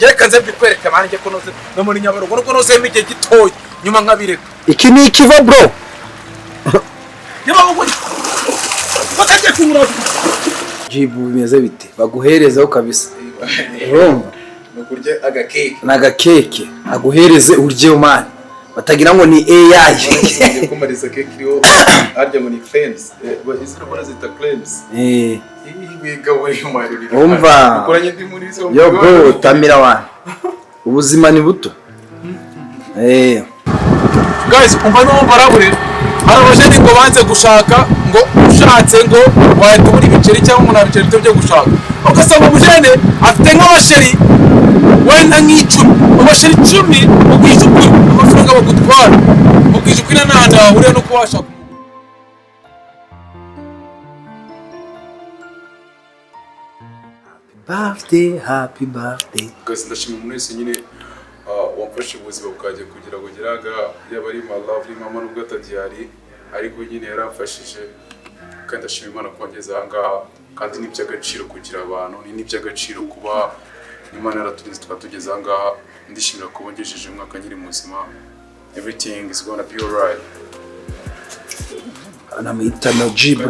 Yerekanze bikwereka manje njye konoze no muri Nyabarongo nuko noze mike gitoyi nyuma nkabireka. Iki ni ikiva bro. Nyabarongo. Bakaje kumura. Jibu bimeze bite? Baguherezaho kabisa. Urumva? Nukurye agakeke. Nagakeke. Aguhereze urye man. Batagira ngo ni AI. Kumariza keke iriho arya ngo ni claims. Izina mbona zita claims. Umva. Yo bro, tamira wana. Ubuzima ni buto. Guys, umva no barabure. Arabajeni ngo banze gushaka ngo ushatse ngo wahita muri biceri cyangwa umuntu abiceri byo gushaka. Ukasanga ubujene afite nk'abasheri wenda nk'icumi. Abasheri 10 ubwije ukuri amafaranga bagutwara. Ubwije ukuri n'ahandi ahuriye no kuwashaka. Happy birthday. Guys, ndashimira umuntu wese nyine wamfashe ubuzima bukajya kugira ngo ngeraga yaba ari my lovely mama nubwo atagihari ariko nyine yaramfashije kandi ndashimira Imana kongeza ahangaha kandi ni by'agaciro kugira abantu ni by'agaciro kuba Imana yaraturinze twatugeza ahangaha ndishimira kuba ngejeje umwaka nyiri muzima. Everything is gonna be alright. Anamwita no jibu.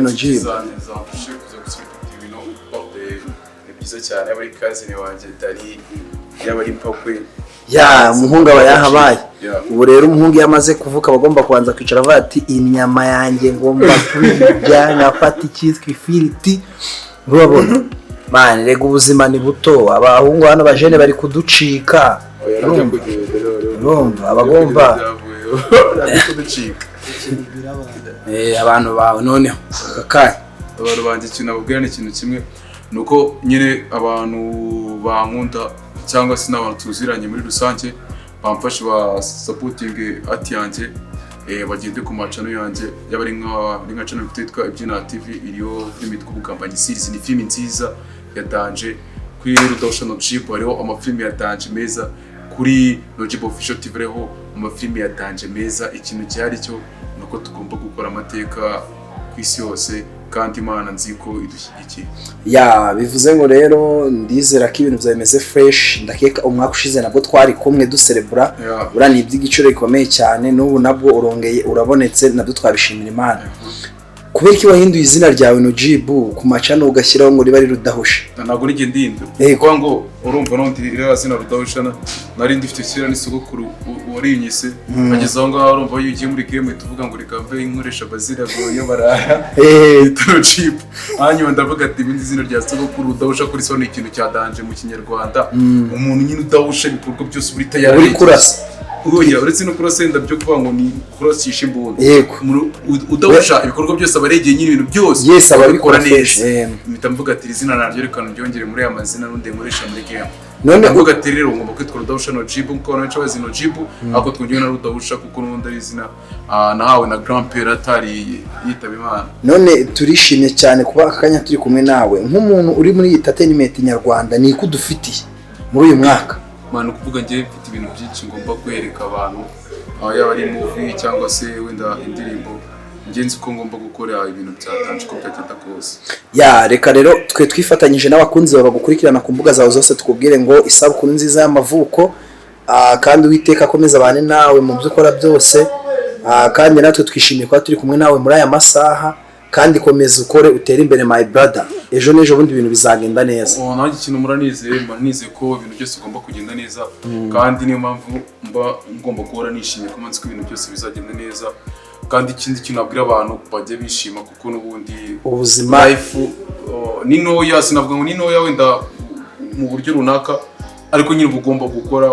Byiza cyane abari kazini wanje Dali yabari mpakwe ya umuhungu aba yahabaye. Ubu rero umuhungu yamaze kuvuka bagomba kubanza kwicara bati inyama yanjye ngomba kurya ngafata ikizwe ifiriti. Urabona man rego ubuzima ni buto abahungu hano bajene bari kuducika. Urumva abagomba kuducika abantu bawe noneho kakaye abantu banje ikintu nababwira ni ikintu kimwe nuko nyine abantu bankunda cyangwa se n'abantu tuziranye muri rusange bamfashe ba supporting ati yanjye bagende ku macano yanjye yabari nka channel twitwa Ibyina TV iriyo film tw'ubukampanyi series ni film nziza ya Danger kuri Rudawusha no Jeep hariho amafilm ya Danger meza kuri Jeep Official TV reho amafilm ya Danger meza ikintu cyari cyo nuko tugomba gukora amateka kwisi yose kandi Imana nziko idushyigikiye. Ya bivuze ngo rero ndizera ko ibintu byameze fresh ndakeka umwaka ushize nabwo twari kumwe duserebura urani iby'igiciro gikomeye cyane n'ubu nabwo urongeye urabonetse nabyo twabishimira Imana. Kubera ki wahinduye izina ryawe no Jibu ku macano ugashyiraho ngo riba ari Rudahusha? Ntabwo nige ndindo kuko ngo urumva no ndira zina Rudahusha nari ndifite kira n'isogokuru warinyise ageze aho ngaho urumva yugiye muri game tuvuga ngo rikambe inkoresha bazira yo barara itaro Jeep hanyuma ndavuga ati ibindi zina rya sogokuru Rudahusha kuri sone ikintu cya Danger mu Kinyarwanda umuntu nyine udahusha ibikorwa byose uri tayari uri kurasa ugoya uretse no kurasenda byo kuvuga ngo ni kurasisha imbunda yego udahusha ibikorwa byose abaregeye nyine ibintu byose yes ababikora neza mpita mvuga ati izina naryo rekana ryongere muri amazina n'undi nkoresha muri game none mvuga ati rero ngomba kwitwa Rudahusha no Jibu kuko naco bazino Jibu ako twongeye na Rudahusha kuko n'undi ari izina nahawe na grand père atari yitaba Imana. None turishimye cyane kuba akanya turi kumwe nawe nk'umuntu uri muri entertainment nyarwanda ni kudufitiye muri uyu mwaka manu kuvuga ngiye mfite ibintu byinshi ngomba kwereka abantu yaba ari movie cyangwa se wenda indirimbo ngenzi ko ngomba gukora ibintu byatanje ko byagenda kose. Ya reka rero twe twifatanyije n'abakunzi babagukurikirana ku mbuga zawe zose tukubwire ngo isabukuru nziza y'amavuko kandi Uwiteka akomeza abane nawe mu byo ukora byose kandi natwe twishimiye kuba turi kumwe nawe muri aya masaha kandi komeza ukore utere imbere my brother ejo nejo bundi ibintu bizagenda neza. Nanjye ikintu muranizeye ko ibintu byose ugomba kugenda neza kandi niyo mpamvu mba ngomba guhora nishimiye ko manzi ko ibintu byose bizagenda neza kandi ikindi kintu abwira abantu bajye bishima kuko n'ubundi ubuzima life ni noya sinavuga ngo ni noya wenda mu buryo runaka ariko nyine ugomba gukora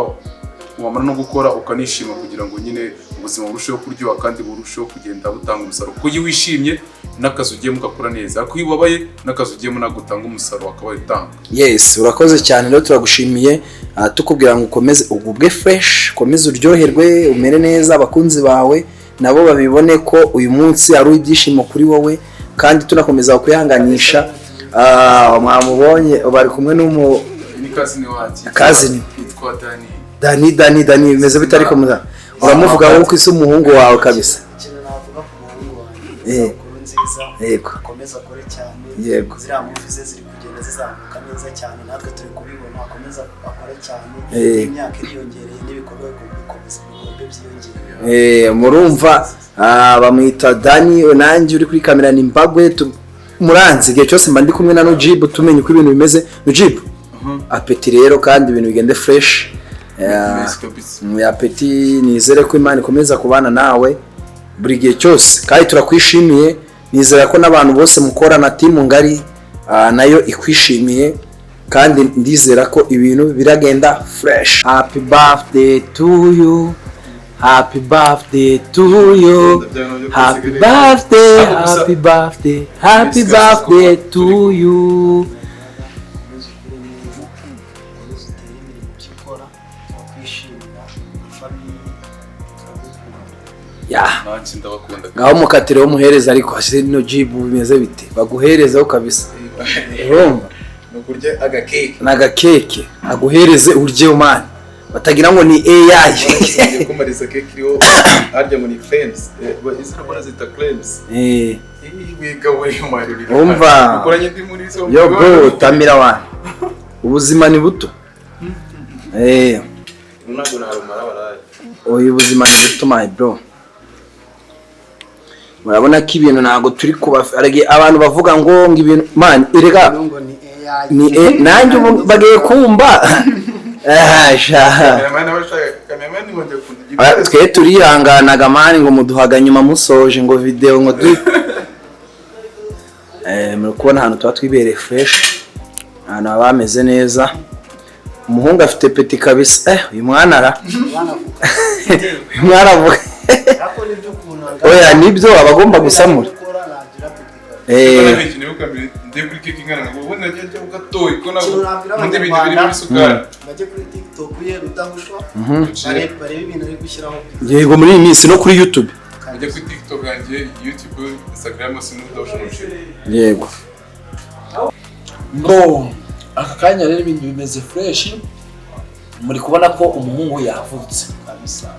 wamara no gukora ukanishima kugira ngo nyine ubuzima burusheho kuryoha kandi burusheho kugenda butanga umusaruro kuko iyo wishimye n'akazi ugiye mugakora neza ariko iyo ubabaye n'akazi ugiye munagutanga umusaruro akaba yitanga. Yes urakoze cyane rero turagushimiye tukubwira ngo ukomeze ugubwe fresh ukomeze uryoherwe umere neza abakunzi bawe nabo babibone ko uyu munsi ari ibyishimo kuri wowe kandi tunakomeza kuyanganisha mwamubonye bari kumwe n'umu ni kazini wacu kazini yitwa Dani bimeze bitari ko uramuvuga wowe ko isi umuhungu wawe kabisa navuga ku muhungu wanjye nziza. Yego. Akomeza akore cyane. Yego. Ziriya movie ze ziri kugenda zizamuka neza cyane, natwe turi kubibona. Akomeza akore cyane. Imyaka iriyongereye n'ibikorwa bikomeza bigombe byiyongera. Murumva bamwita Dani, nanjye uri kuri kamera ni Mbagwe. Muranzi igihe cyose mba ndi kumwe na Nujibu tumenye uko ibintu bimeze. Nujibu apeti rero kandi ibintu bigende fresh. Apeti nizere ko Imana ikomeza kubana nawe buri gihe cyose kandi turakwishimiye. Nizera ko n'abantu bose mukorana timu ngari nayo ikwishimiye kandi ndizera ko ibintu biragenda fresh. Happy birthday to you. Happy birthday to you. Happy birthday, happy birthday, happy birthday to you. Ngaho mukatire wo muhereza ariko hashire Nujibu bimeze bite baguherezaho kabisa. Urumva nukurya agakeke n'agakeke aguhereze urye umana batagira ngo ni AI kumariza keke iriho harya ngo ni claims izina mbona zita claims wigawe y'umaruri umva ukoranye ndi muri zo yo bro tamira wana ubuzima ni buto unago na harumara baraye oyo ubuzima ni buto my bro. Murabona ko ibintu ntago turi kubafarage abantu bavuga ngo ibintu man erega ni nanjye bagiye kumba twe turihanganaga mani ngo muduhaga nyuma musoje ngo video ngo muri kubona ahantu tuba twibereye fresh ahantu baba bameze neza. Umuhungu afite peti kabisa uyu mwana ara uyu mwana avuga oya nibyo abagomba gusamura yego muri iyi minsi no kuri YouTube yego bro. Aka kanya rero ibintu bimeze fresh, muri kubona ko umuhungu yavutse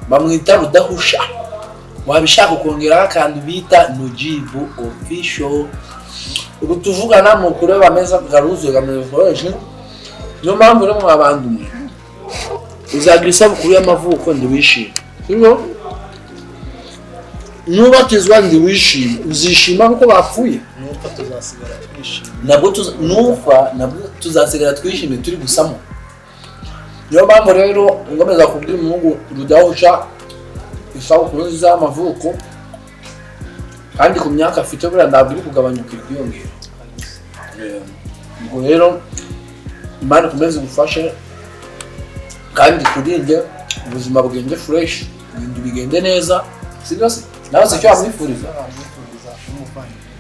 bamwita Rudahusha. Wabishaka kongeraho akantu bita Nujibu official. Ubu tuvugana mu kureba meza garuzuye gameze fresh. Niyo mpamvu rero mwabandi umwe uzagira isabukuru y'amavuko ndi wishima, sibyo? Nubatizwa ndi wishima, uzishima kuko bapfuye. Nuko tuzasigara twishimye. Nabwo tuzasigara twishimye turi gusamo. Niyo mpamvu rero ngomeza kubwira umuhungu Rudahusha isabukuru nziza y'amavuko kandi ku myaka afite buriya ntabwo iri kugabanyuka kwiyongera. Ubwo rero Imana ikomeze gufashe kandi kurinde ubuzima bwenge fresh, ibintu bigende neza, sibyo se? Nawe se cyo amwifuriza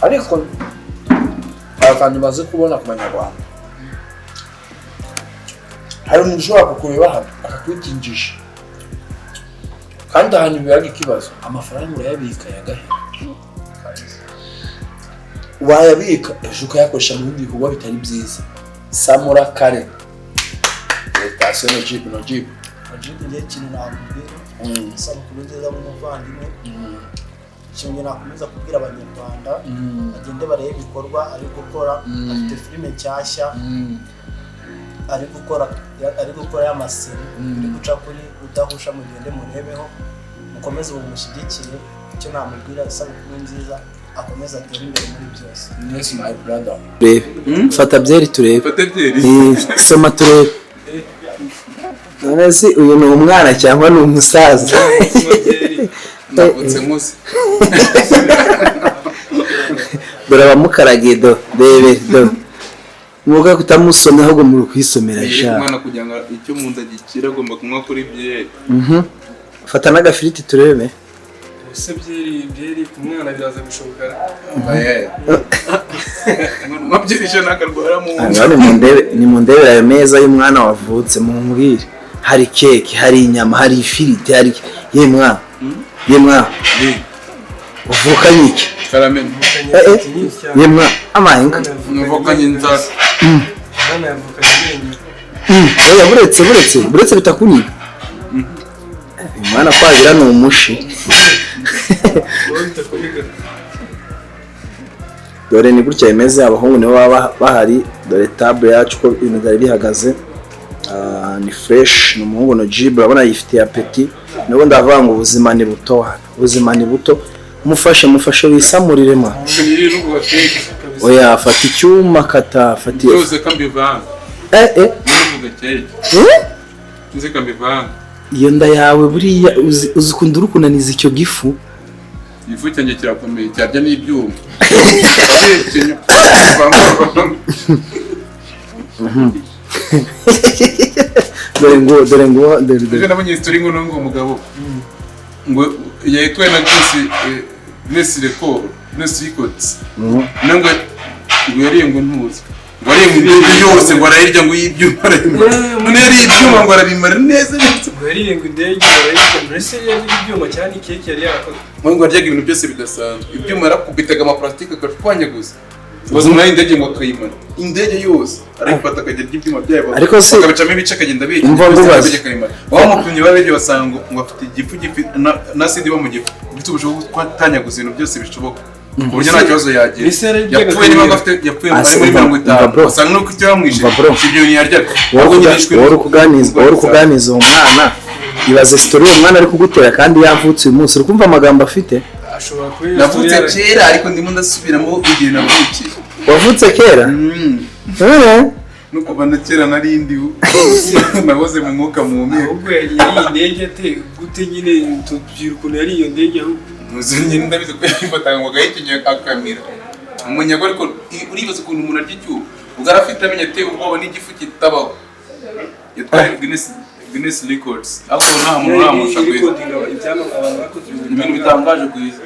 ariko abantu baze kubona ku Banyarwanda hari umuntu ushobora kukureba hano akakwitinjisha kandi ahantu biraga ikibazo amafaranga urayabika yagahera wayabika ejo ukayakoresha mu bindi bikorwa bitari byiza. Samura kare station Nujibu ngiye kintu nakubwira isabukuru nziza y'umuvandimwe. Ikintu nakomeza kubwira Abanyarwanda bagende barebe ibikorwa ari gukora. Afite filime nshyashya ari gukora y'amaseri iri guca kuri Rudahusha, mugende murebeho mukomeze mumushyigikire. Icyo namubwira isabukuru nziza akomeza atere imbere muri byose. Yes my brother. Fata byeri turebe. Soma turebe. None se uyu ni umwana cyangwa ni umusaza? Ndabutse musi. Dore abamukaragiye bebe muvuga kutamusomera ahubwo muri kwisomera sha. Umwana kugira ngo icyo mu nda gikira agomba kunywa kuri byeri. Fata n'agafiriti turebe. Ese byeri kumwana biraza bishoboka. Mabyirisha nakarwara mu. Ni mu ndebe ayo meza y'umwana wavutse mu mbwire. Hari keke, hari inyama, hari ifiriti, hari yemwa. Uvukanye iki? Karameni. Yemwa amahinga. Uvukanye inzara. Mwana yavukanye. Oya buretse bitakuniga. Mwana kwagira ni umushi. dore ni gutya bimeze, abahungu nibo baba bahari, dore table yacu ko ibintu byari bihagaze. Ni fresh, ni umuhungu no Jibu, urabona yifitiye apeti. Nuko ndavuga ngo ubuzima ni buto, ubuzima ni buto, mufashe wisamurire ma. Oya fata icyuma kata fati Byose kambivanga. Nuvuga cyeye. Nze kambivanga. Iyo nda yawe buriya uzi kundura kunaniza icyo gifu. Ifu cyanjye kirakomeye cyarya n'ibyuma. Dore ngo nabonye history ngo umugabo ngo yitwa na Guinness Records nango yariye ngo ntuzi ngo ariye ngo indege yose ngo arayirya ngo y'ibyuma none yari ibyuma ngo arabimara neza ngo yariye ngo indege arayirya mbese yari ibyuma cyane keke yari yarakoze ngo aryaga ibintu byose bidasanzwe ibyuma yarakubitaga ama plastique akashwanya gusa bazumura indege ngo akayimara indege yose arifata akajya ibyuma byayo ariko se akabicamo ibice akagenda biye wamupimye babege basanga ngo afite igifu na sidi bo mu gifu ufite ubushobozi kwatanyaguza ibintu byose bishoboka uburyo nta kibazo yagira yapfuye niba afite yapfuye muri 50 basanga no kwitwa bamwishe ibyo ni yarya wari kuganiza umwana ibaze story umwana ari kugutera kandi yavutse uyu munsi urukumva amagambo afite ashobora kuba navutse kera ariko ndimo ndasubiramo igihe navukiye wavutse kera nuko bana kera narindi naboze mu mwuka muhumeka ahubwo yari indege te gute nyine tubyiruko yari iyo ndege ahubwo muzinye ndabize ko yifatanga ngo gahikinye akamira umunyago ariko uribaza ukuntu umuntu arya icyuho ugarafite amenye te ubwoba n'igifu kitabaho yatwaye Guinness Records aho nta muntu uramusha recording ibyama abantu bakoze ibintu bitangaje kwiza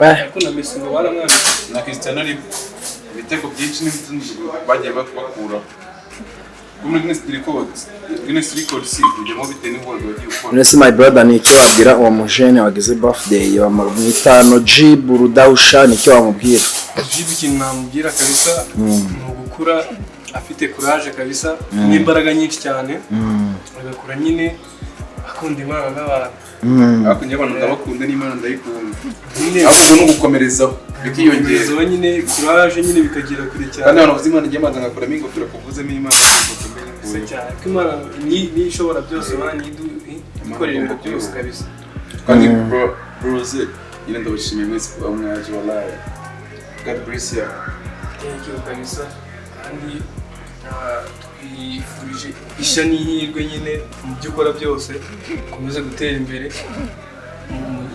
ariko na Messi ngo baramwana na Cristiano Ronaldo ibitego byinshi n'ibindi bagiye bakura muri Guinness Records ujyamo bite n'ingoro bagiye ukora Nese my brother ni icyo wabwira uwo mujene wagize birthday bamwita no Jibu Rudahusha ni icyo wamubwira Jibu ikintu namubwira kabisa ni ugukura afite courage kabisa n'imbaraga nyinshi cyane agakura nyine akunda Imana n'abantu akunya abantu ndabakunda n'Imana ndayikunda nyine ahubwo no gukomerezaho bikiyongera nyine courage nyine bikagira kure cyane kandi abantu bazimana ngiye ngakuramo ingofero kuvuzemo Imana cyane ko Imana ni ishobora byose ikorera byose kabisa kandi broze nyine ndabashimiye mwese kuba mwaje wallahi God bless you thank you kabisa kandi twifurije ishya n'ihirwe nyine mu byo ukora byose ukomeze gutera imbere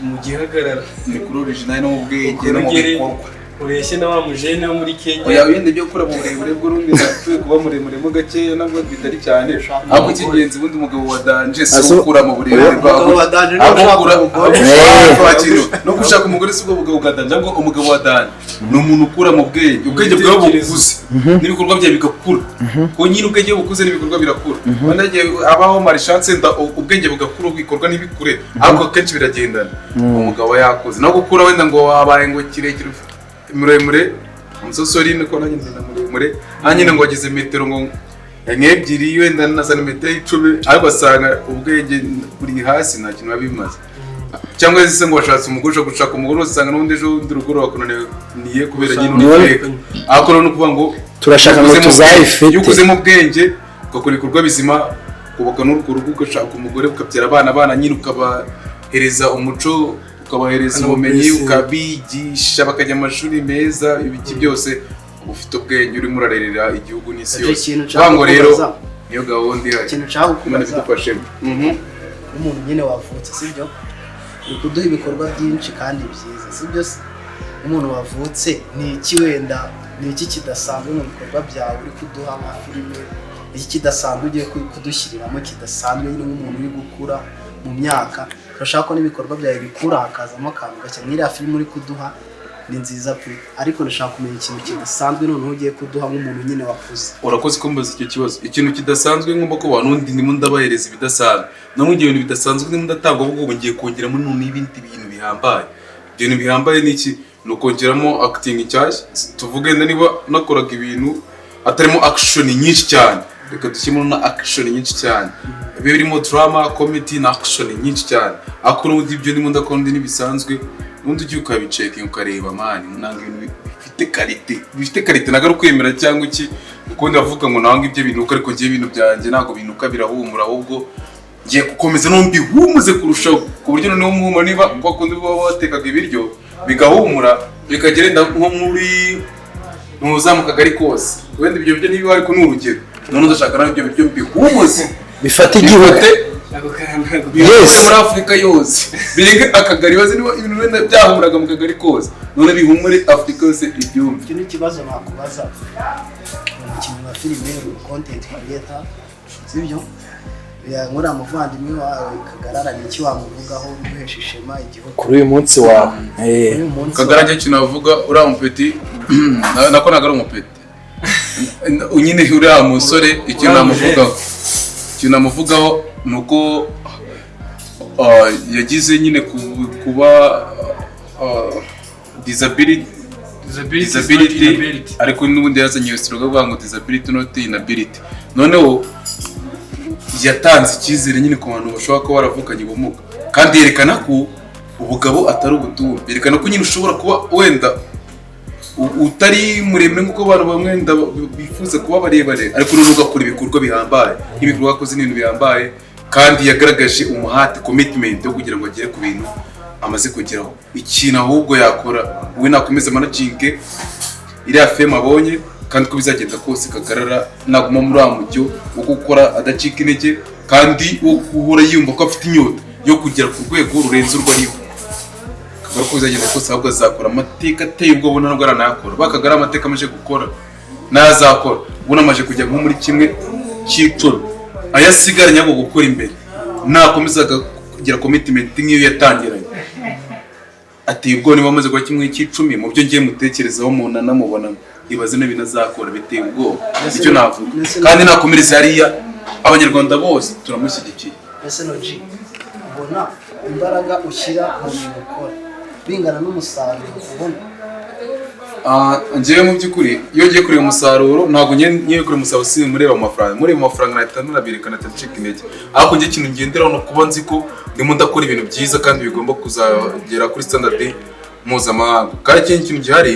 mu gihagarara ni kuri original no mu bwenge no mu bikorwa ureshye na wa mujene wo muri Kenya oya wende byo gukora mu burebure bw'urundi natwe kuba muremure mo gakeya nabwo bitari cyane ahubwo icy'ingenzi ubundi umugabo wa danje si ukura mu burebure bwawe wa danje no gushaka umugore si ubwo bugabo bwa danje ahubwo umugabo wa danje ni umuntu ukura mu ubwenge bwawe bukuze n'ibikorwa byawe bigakura ko nyine ubwenge bukuze n'ibikorwa birakura kandi abaho marchance nda ubwenge bugakura bikorwa n'ibikure ahubwo kenshi biragendana umugabo yakoze no gukura wenda ngo wabaye ngo kirekire muremure umusosori niko nanjye ndina muremure anyine ngo agize metero ngo ebyiri wenda na santimetero 10 ariko asanga ubwenge buri hasi nta kintu babimaze cyangwa se ngo washatse umugore gushaka umugore usanga n'undi ejo undi rugoro wakunaniye kubera nyine ureka akora no kuvuga ngo turashaka ngo tuzayifite yukuze mu bwenge ugakora ibikorwa bizima kubaka n'urugo ugashaka umugore ukabyara abana nyine ukabahereza umuco ukabahereza ubumenyi ukabigisha bakajya amashuri meza ibiki byose ufite ubwenge urimo urarerera igihugu n'isi yose bango rero niyo gahunda ihari ikintu nshaka kukubaza umuntu nyine wavutse sibyo uri kuduha ibikorwa byinshi kandi byiza sibyo umuntu wavutse ni iki wenda ni iki kidasanzwe mu bikorwa byawe uri kuduha nka filime iki kidasanzwe ugiye kudushyiriramo kidasanzwe nyine nk'umuntu uri gukura mu myaka turashaka ko n'ibikorwa byawe bikura hakazamo akantu gake nk'iriya filime uri kuduha ni nziza pe ariko ndashaka kumenya ikintu kidasanzwe noneho ugiye kuduha nk'umuntu nyine wakuze urakoze kumbaza icyo kibazo ikintu kidasanzwe ngomba ko abantu ndimo ndabahereza ibidasanzwe namwe ibintu bidasanzwe ndimo ndatanga ahubwo ngiye kongeramo none ibindi bintu bihambaye ibintu bihambaye n'iki no kongeramo acting nshyashya tuvuge niba nakoraga ibintu atarimo action nyinshi cyane reka dushyiremo na action nyinshi cyane birimo drama comedy na action nyinshi cyane akora ibyo ndimo ndakora ndi nibisanzwe undi ugiye ukabicekinga ukareba mani nanga ibintu bifite bifite karite ntago ari ukwemera cyangwa iki ukundi bavuga ngo nanga ibyo binuka ariko ngiye ibintu byanjye ntago binuka birahumura ahubwo ngiye gukomeza no mbihumuze kurushaho ku buryo noneho umuhumura niba bakundi baba batekaga ibiryo bigahumura bikagenda nko muri mu kagari kose wenda ibyo byo niba ariko n'urugero none ndashaka nawe ibyo biryo bihumuze bifata igihugu yes muri Afrika yose birenga akagari bazi niba ibintu wenda byahumuraga mu kagari kose none bihumure Afrika yose ibyumva. Iki ni ikibazo nakubaza umukinnyi wa filime content creator sibyo nkora muvandimwe wawe Kagarara ni iki wamuvugaho guhesha ishema igihugu kuri uyu munsi wawe Kagara cyo kinavuga uriya mupeti nako ntago ari umupeti nyine uriya musore ikintu namuvugaho nuko yagize nyine kuba disability ariko n'ubundi yazanye iyo stroke avuga ngo disability not inability noneho yatanze icyizere nyine ku bantu bashobora kuba baravukanye ubumuga kandi yerekana ko ubugabo atari ubutumwa yerekana ko nyine ushobora kuba wenda utari muremure nk'uko abantu bamwe bifuza kuba barebare ariko none ugakora ibikorwa bihambaye nk'ibikorwa akoze n'ibintu bihambaye kandi yagaragaje umuhate commitment yo kugira ngo agere ku bintu amaze kugeraho ikintu ahubwo yakora we nakomeza managing iriya fame abonye kandi ko bizagenda kose Kagarara naguma muri amujyo wo gukora adacika intege kandi wo guhora yumva ko afite inyota yo kugera ku rwego rurenze urwariho Kagarara ko bizagenda kose ahubwo azakora amateka ateye ubwoba ntabwo aranayakora Bakagara amateka amaje gukora nazakora ubona amaje kujya nko muri kimwe cy'icumi ayasigaranye abo gukora imbere nakomezaga kugira commitment nk'iyo yatangiranye ati ubwo niba amaze kwa kimwe cy'icumi mu byo ngiye mutekerezaho umuntu anamubonamo ibaze n'ibintu azakora biteye ubwoba icyo navuga kandi nakomereza hariya abanyarwanda bose turamushyigikiye. ese no G ubona imbaraga ushyira mu bintu ukora bingana n'umusaruro ubona njyewe mu by'ukuri iyo ngiye kureba umusaruro ntabwo ngiye kureba umusaruro si mureba amafaranga nahita nuraberekana atacika intege ariko njye ikintu ngenderaho no kuba nzi ko ndimo ndakora ibintu byiza kandi bigomba kuzagera kuri standard mpuzamahanga kandi ikindi kintu gihari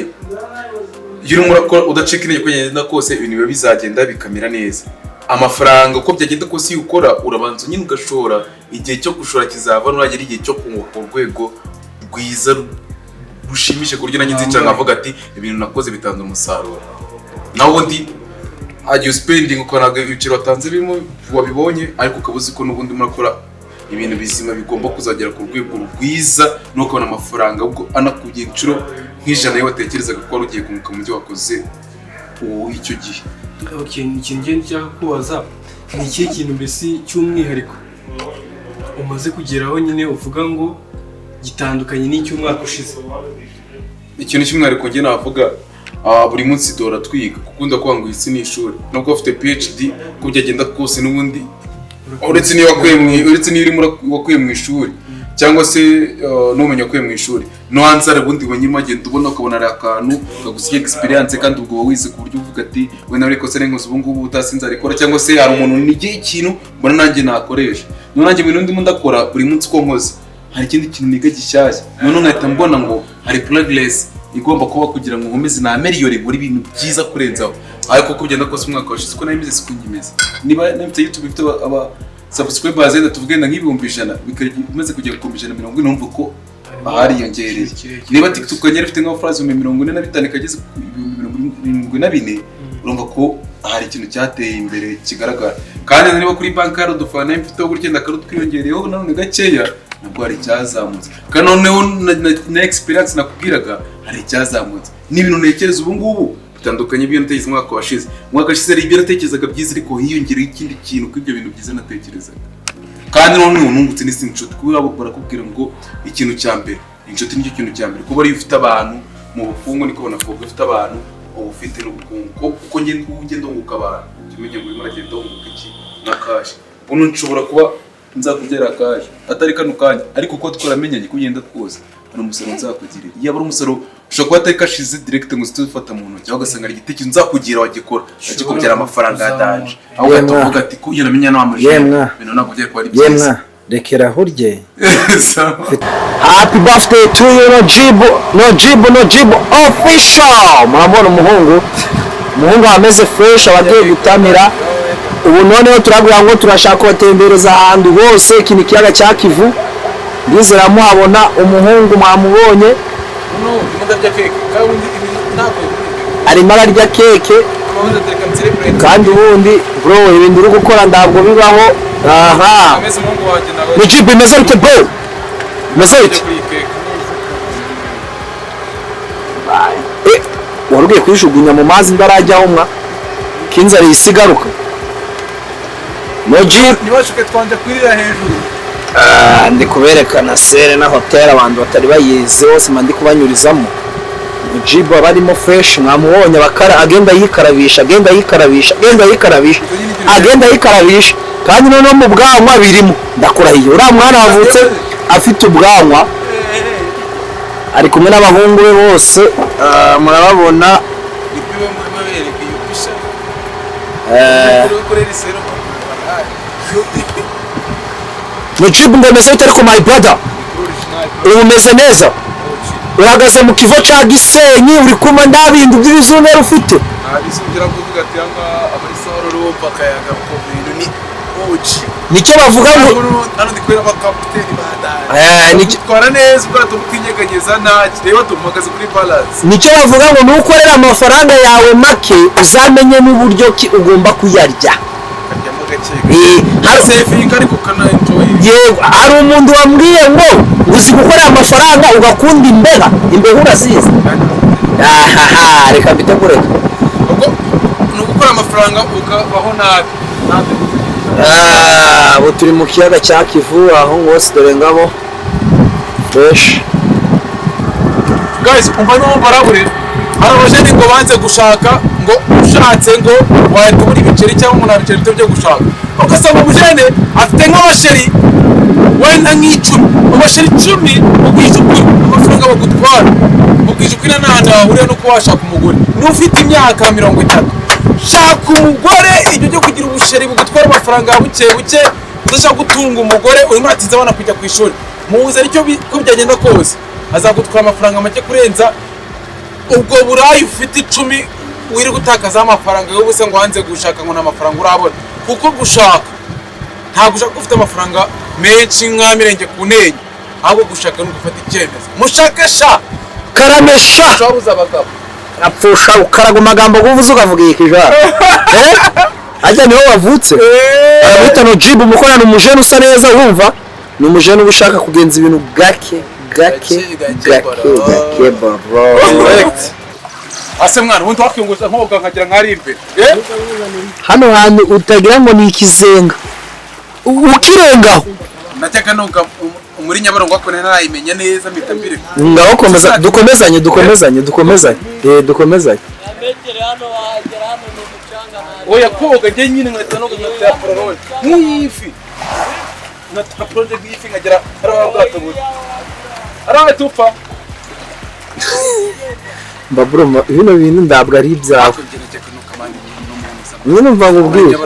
iyo urimo urakora udacika intege ko ngenda kose ibintu biba bizagenda bikamera neza amafaranga uko byagenda kose iyo ukora urabanza nyine ugashora igihe cyo gushora kizava nuragera igihe cyo kunguka ku rwego rwiza rushimishe ku buryo nanjye nzicara nkavuga ati ibintu nakoze bitanze umusaruro naho ubundi agiye spending ukoraga ibiciro watanze birimo wabibonye ariko ukabuze ko n'ubundi murakora ibintu bizima bigomba kuzagera ku rwego rwiza no kubona amafaranga ubwo anakugiye inshuro nk'ijana yo watekerezaga ko ugiye kunguka mu byo wakoze icyo gihe. Ikintu ngende cyangwa kubaza ni ikihe kintu mbese cy'umwihariko umaze kugeraho nyine uvuga ngo gitandukanye n'icy'umwaka ushize? Ikintu cy'umwihariko njye navuga buri munsi dora twiga kukunda kwanga isi ni ishuri nubwo ufite PhD ko byagenda kose n'ubundi uretse niyo wakuye mu ishuri cyangwa se n'umenya wakuye mu ishuri no ansara bundi banyima agenda ubona ukabona ari akantu kagusiga experience kandi ubwo wize ku buryo uvuga ati we nawe ko se n'inkozi ubu ngubu utasinza arikora cyangwa se hari umuntu nigiye ikintu mbona nanjye nakoresha no nanjye ibintu ndimo ndakora buri munsi ko nkoze hari ikindi kintu niga gishyashya none nahita mbona ngo hari progress igomba kuba kugira ngo nkomeze na miliyoni muri ibintu byiza kurenzaho ariko ko kugenda kose umwaka washize ko nayimize siko ngimeze niba nafite YouTube ifite aba subscribers zenda tuvugenda nk'ibihumbi 100 bimaze kugera ku 140 numva ko ahari yongereye niba TikTok kanyere ifite nka phrase 45 kageze ku 74 urumva ko hari ikintu cyateye imbere kigaragara kandi niba kuri bank card dufana mfite ubu cyenda card twiyongereyeho none gakeya nubwo hari cyazamutse kandi noneho na experience nakubwiraga hari cyazamutse n'ibintu nekereza ubu ngubu bitandukanye ibyo natekereza umwaka washize ari ibyo natekerezaga byiza ariko hiyongera ikindi kintu kw'ibyo bintu byiza natekerezaga kandi none nungutse n'isi inshuti kuba barakubwira ngo ikintu cya mbere inshuti nicyo kintu cya mbere kuba ari ufite abantu mu bukungu niko bona ko ufite abantu ufite n'ubukungu kuko ngenda unguka abantu kimenye ngo uragenda unguka iki nakaje uno nshobora kuba nzakugera akaje atari kano kanya ariko uko twaramenyanye kugenda twose hano umusoro nzakugirira iyo ari umusoro ushobora kuba atari kashize direct ngo zitufata mu ntoki aho gasanga igitekerezo nzakugira wagikora akikubyara amafaranga yadanje aho tuvuga ati ko iyo namenye n'amajwi ibintu ntabwo byari kwari byiza rekera hurye. Sawa. Happy birthday to you no jibu official. Murabona umuhungu ameze fresh abagiye gutamira. Ubu noneho turabwira ngo turashaka kubatembereza ahantu hose iki ni ikiyaga cya Kivu. Ndizera muhabona umuhungu mwamubonye arimo ararya keke kandi ubundi bro ibintu uri gukora ntabwo bibaho. Aha ni jibu imeze bite bro? Imeze bite? Warugiye kwishugunya mu mazi ndarajyaho mwa kinzara isigaruka no jibu Nibashuke twanje kwirira hejuru. ndi kuberekana sere na hotel abantu batari bayizi hose mandi kubanyurizamo. Jibu abarimo fresh mwamubonye bakara agenda yikarabisha kandi noneho mu bwanwa birimo ndakurahiye uriya mwana wavutse afite ubwanwa ari kumwe n'abahungu be bose murababona Ipiwe muri mabereke yubisha. Kurera isero. mu Jibu ngo meze bitari ko my brother umeze neza uhagaze mu kivo cya Gisenyi uri kuma ndabindu by'ibizunero ufite Abisugira kuvuga ati anga abarisoro rumva kayaga ko bintu ni oji. nicyo bavuga ngo Hano ndikwera abakapiteni badara. nicyo Twara neza ubwato butinyeganyeza ntaki reba tumuhagaze kuri balance. nicyo bavuga ngo nukorera amafaranga yawe make uzamenye n'uburyo ki ugomba kuyarya. Karyamo gake. Hari Saving ariko kana enjoy. yego hari umuntu wambwiye ngo uzi gukorera amafaranga ugakunda imbeha urazizi. Ahaha reka mbitegureka. Ubwo no gukora amafaranga ukabaho nabi. Ubu turi mu kiyaga cya Kivu aho hose dore ngabo fresh. Guys, umva no barabure. Arabajeni ngo banze gushaka ngo ushatse ngo wahita ubura ibiceri cyangwa umuntu abiceri byo gushaka. Ugasanga umujene afite nk'abasheri wenda nk'icumi abasheri 10 ubwije ukuri amafaranga bagutwara ubwije ukuri n'ahandi wahuriye no kuba washaka umugore n'ufite imyaka 30 shaka umugore ibyo byo kugira ubusheri bugutwara amafaranga buke udashaka gutunga umugore urimo uratinze abana kujya ku ishuri muze nicyo ko byagenda kose azagutwara amafaranga make kurenza ubwo burayi ufite 10 wiri gutakaza amafaranga y'ubuse ngo hanze gushaka ngo n'amafaranga urabona kuko gushaka ntabwo ushaka ufite amafaranga menshi nk'amirenge ku ntenye ahubwo gushaka no gufata icyemezo mushake sha karamesha shabuza abagabo apfusha ukaraga amagambo guvuze ukavuga ikijara ajya niho wavutse arabita no Jibu mukorana umujene usa neza urumva ni umujene uba ushaka kugenza ibintu gake bro. Ase mwana ubundi wakwiyunguza nk'ubwa nkagira nk'ari imbere hano hantu utagira ngo ni ikizenga ukirengaho najyaga nuga muri Nyabarongo akone narayimenya neza mitambire ngaho komeza dukomezanye dukomezanye oya koga nge nyine nkahita no gutya porone nk'ifi nkata project y'ifi nkagera arababwato buri arabatupa mbaburo bino bintu ndabwo ari ibyawe nyine mva ngubwire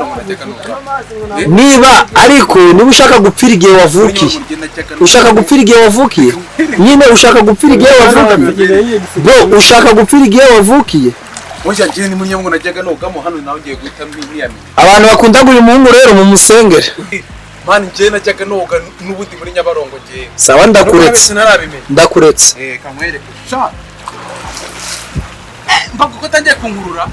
niba ariko niba ushaka gupfira igihe wavukiye nyine ushaka gupfira igihe wavukiye bro ushaka gupfira igihe wavukiye Oya njye ni munyamungu najyaga nogamo hano nawe ngiye guhita mbiyami abantu bakunda uyu muhungu rero mu musengere mani njye najyaga noga n'ubundi muri Nyabarongo ngiye sawa ndakuretse kamwereke sha mbago ko tangiye kunkurura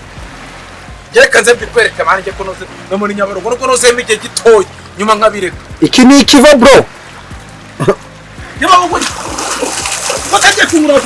Gereka nze bikwereka mani njye ko noze no muri Nyabarongo nuko noze mike gitoyi nyuma nkabireka iki ni ikiva bro Nyabarongo ko tangiye kunkurura